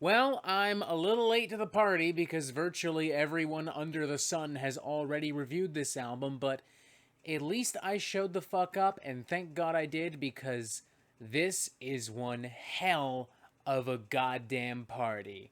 Well, I'm a little late to the party because virtually everyone under the sun has already reviewed this album, but at least I showed the fuck up, and thank God I did because this is one hell of a goddamn party.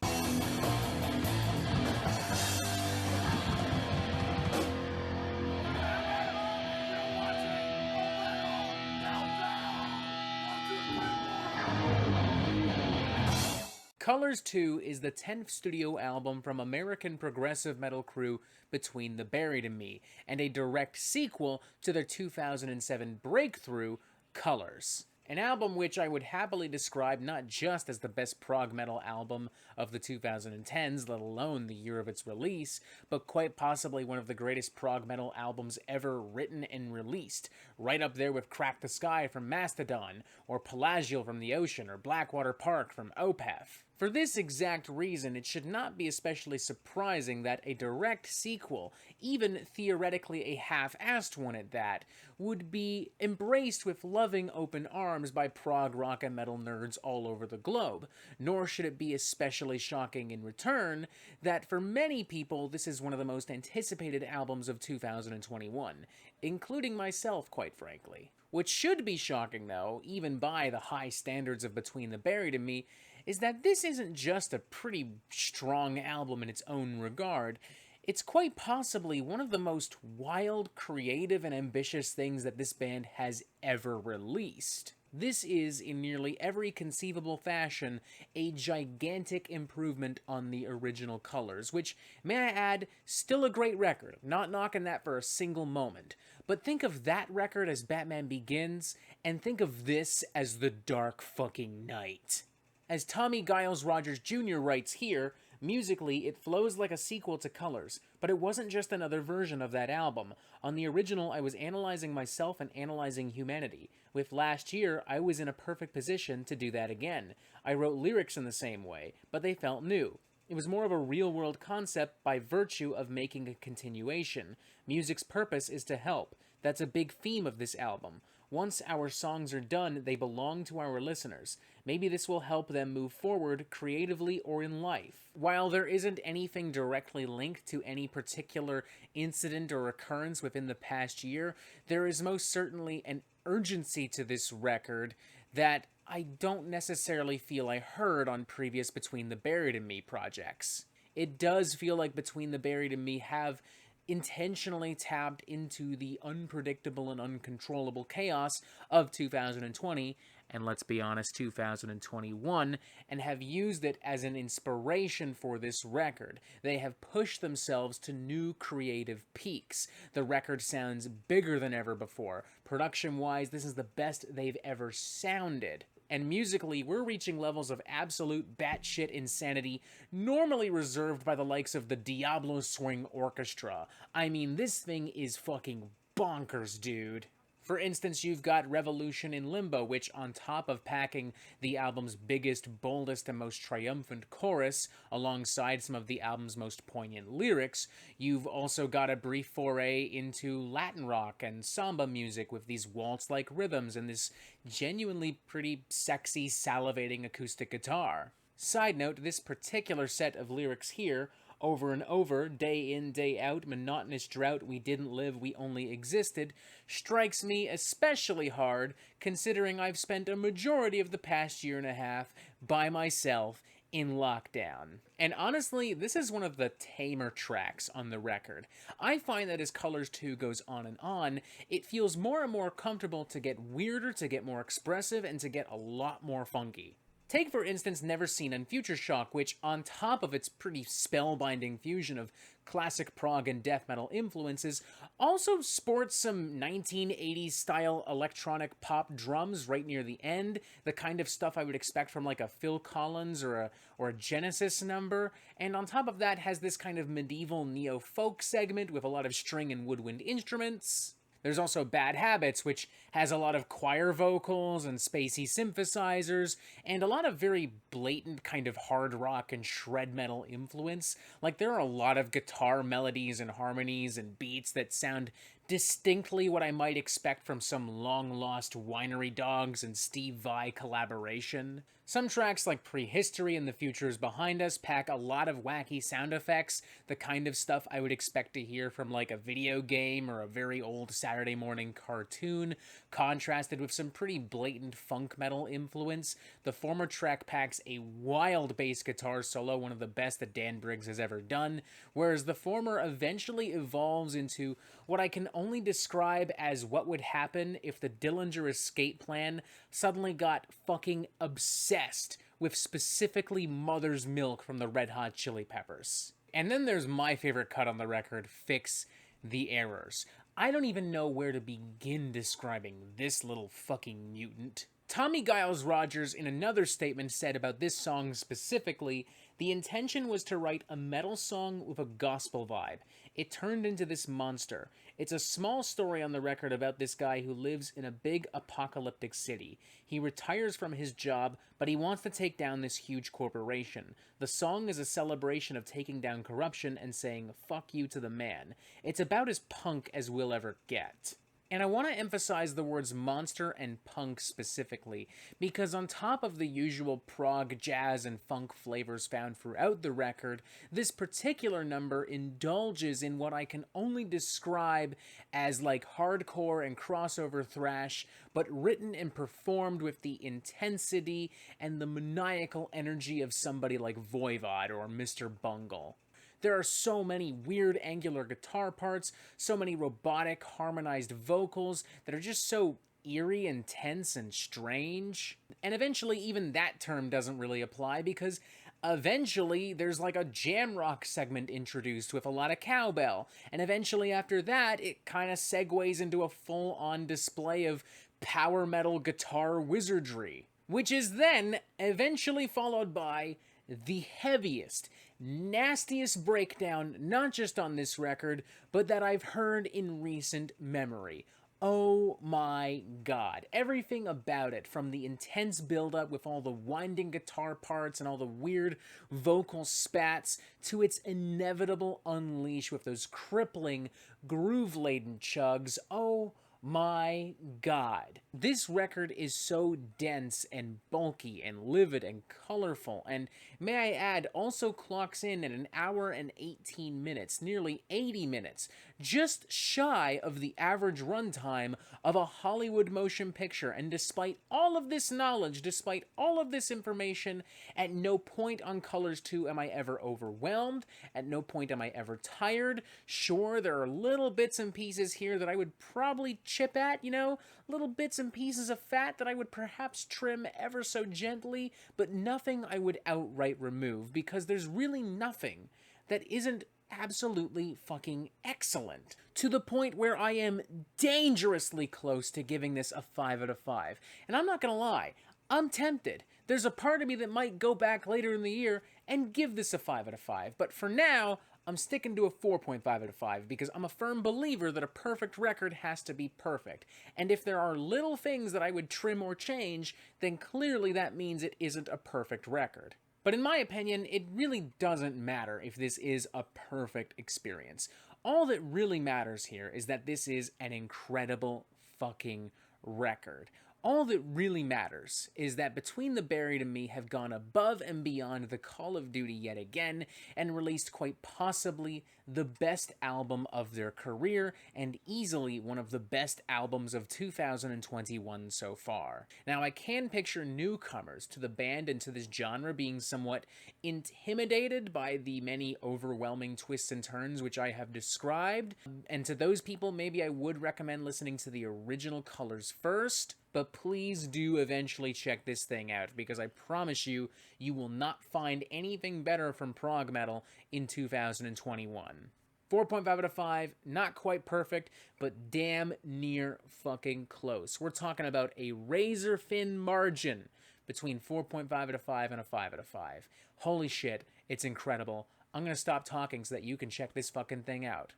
Colors 2 is the 10th studio album from American progressive metal crew Between the Buried and Me, and a direct sequel to their 2007 breakthrough, Colors. An album which I would happily describe not just as the best prog metal album of the 2010s, let alone the year of its release, but quite possibly one of the greatest prog metal albums ever written and released, right up there with Crack the Sky from Mastodon, or Pelagial from The Ocean, or Blackwater Park from Opeth. For this exact reason, it should not be especially surprising that a direct sequel, even theoretically a half-assed one at that, would be embraced with loving open arms by prog rock and metal nerds all over the globe. Nor should it be especially shocking in return that for many people this is one of the most anticipated albums of 2021, including myself, quite frankly. What should be shocking, though, even by the high standards of Between the Buried and Me, is that this isn't just a pretty strong album in its own regard. It's quite possibly one of the most wild, creative, and ambitious things that this band has ever released. This is, in nearly every conceivable fashion, a gigantic improvement on the original Colors, which, may I add, still a great record. Not knocking that for a single moment. But think of that record as Batman Begins, and think of this as The Dark Fucking Knight. As Tommy Giles Rogers Jr. writes here, musically it flows like a sequel to Colors, but it wasn't just another version of that album. On the original, I was analyzing myself and analyzing humanity. With Last Year, I was in a perfect position to do that again. I wrote lyrics in the same way, but they felt new. It was more of a real-world concept by virtue of making a continuation. Music's purpose is to help. That's a big theme of this album. Once our songs are done, they belong to our listeners. Maybe this will help them move forward creatively or in life. While there isn't anything directly linked to any particular incident or occurrence within the past year, there is most certainly an urgency to this record that I don't necessarily feel I heard on previous Between the Buried and Me projects. It does feel like Between the Buried and Me have intentionally tapped into the unpredictable and uncontrollable chaos of 2020, and let's be honest, 2021, and have used it as an inspiration for this record. They have pushed themselves to new creative peaks. The record sounds bigger than ever before. Production-wise, this is the best they've ever sounded. And musically, we're reaching levels of absolute batshit insanity normally reserved by the likes of the Diablo Swing Orchestra. I mean, this thing is fucking bonkers, dude. For instance, you've got Revolution in Limbo, which, on top of packing the album's biggest, boldest, and most triumphant chorus, alongside some of the album's most poignant lyrics, you've also got a brief foray into Latin rock and samba music with these waltz-like rhythms and this genuinely pretty sexy, salivating acoustic guitar. Side note, this particular set of lyrics here, over and over, day in, day out, monotonous drought, we didn't live, we only existed, strikes me especially hard considering I've spent a majority of the past year and a half by myself in lockdown. And honestly, this is one of the tamer tracks on the record. I find that as Colors 2 goes on, it feels more and more comfortable to get weirder, to get more expressive, and to get a lot more funky. Take, for instance, Never Seen on Future Shock, which, on top of its pretty spellbinding fusion of classic prog and death metal influences, also sports some 1980s-style electronic pop drums right near the end, the kind of stuff I would expect from like a Phil Collins or a Genesis number, and on top of that has this kind of medieval neo-folk segment with a lot of string and woodwind instruments. There's also Bad Habits, which has a lot of choir vocals and spacey synthesizers, and a lot of very blatant kind of hard rock and shred metal influence. Like, there are a lot of guitar melodies and harmonies and beats that sound distinctly what I might expect from some long-lost Winery Dogs and Steve Vai collaboration. Some tracks like Prehistory and The Future is Behind Us pack a lot of wacky sound effects, the kind of stuff I would expect to hear from like a video game or a very old Saturday morning cartoon, contrasted with some pretty blatant funk metal influence. The former track packs a wild bass guitar solo, one of the best that Dan Briggs has ever done, whereas the former eventually evolves into what I can only describe as what would happen if the Dillinger Escape Plan suddenly got fucking obsessed with specifically Mother's Milk from the Red Hot Chili Peppers. And then there's my favorite cut on the record, Fix the Errors. I don't even know where to begin describing this little fucking mutant. Tommy Giles Rogers, in another statement, said about this song specifically, the intention was to write a metal song with a gospel vibe. It turned into this monster. It's a small story on the record about this guy who lives in a big apocalyptic city. He retires from his job, but he wants to take down this huge corporation. The song is a celebration of taking down corruption and saying, fuck you to the man. It's about as punk as we'll ever get. And I want to emphasize the words monster and punk specifically, because on top of the usual prog, jazz, and funk flavors found throughout the record, this particular number indulges in what I can only describe as like hardcore and crossover thrash, but written and performed with the intensity and the maniacal energy of somebody like Voivod or Mr. Bungle. There are so many weird angular guitar parts, so many robotic harmonized vocals that are just so eerie and tense and strange. And eventually even that term doesn't really apply because eventually there's like a jam rock segment introduced with a lot of cowbell. And eventually after that it kind of segues into a full-on display of power metal guitar wizardry, which is then eventually followed by the heaviest, nastiest breakdown, not just on this record, but that I've heard in recent memory. Oh my god. Everything about it, from the intense build-up with all the winding guitar parts and all the weird vocal spats, to its inevitable unleash with those crippling, groove-laden chugs. Oh my god. This record is so dense and bulky and livid and colorful, and may I add, also clocks in at an hour and 18 minutes, nearly 80 minutes, just shy of the average runtime of a Hollywood motion picture. And despite all of this knowledge, despite all of this information, at no point on Colors 2 am I ever overwhelmed, at no point am I ever tired. Sure, there are little bits and pieces here that I would probably chip at, you know, little bits and pieces of fat that I would perhaps trim ever so gently, but nothing I would outright remove, because there's really nothing that isn't absolutely fucking excellent, to the point where I am dangerously close to giving this a 5 out of 5. And I'm not gonna lie, I'm tempted. There's a part of me that might go back later in the year and give this a 5 out of 5, but for now, I'm sticking to a 4.5 out of 5 because I'm a firm believer that a perfect record has to be perfect. And if there are little things that I would trim or change, then clearly that means it isn't a perfect record. But in my opinion, it really doesn't matter if this is a perfect experience. All that really matters here is that this is an incredible fucking record. All that really matters is that Between the Buried and Me have gone above and beyond the Call of Duty yet again and released quite possibly the best album of their career and easily one of the best albums of 2021 so far. Now, I can picture newcomers to the band and to this genre being somewhat intimidated by the many overwhelming twists and turns which I have described, and to those people maybe I would recommend listening to the original Colors first. But please do eventually check this thing out, because I promise you, you will not find anything better from prog metal in 2021. 4.5 out of 5, not quite perfect, but damn near fucking close. We're talking about a razor-thin margin between 4.5 out of 5 and a 5 out of 5. Holy shit, it's incredible. I'm gonna stop talking so that you can check this fucking thing out.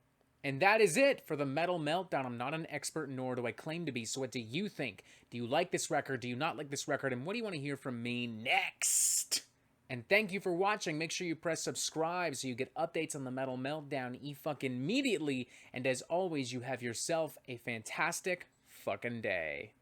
And that is it for the Metal Meltdown. I'm not an expert, nor do I claim to be, so what do you think? Do you like this record? Do you not like this record? And what do you want to hear from me next? And thank you for watching. Make sure you press subscribe so you get updates on the Metal Meltdown fucking immediately. And as always, you have yourself a fantastic fucking day.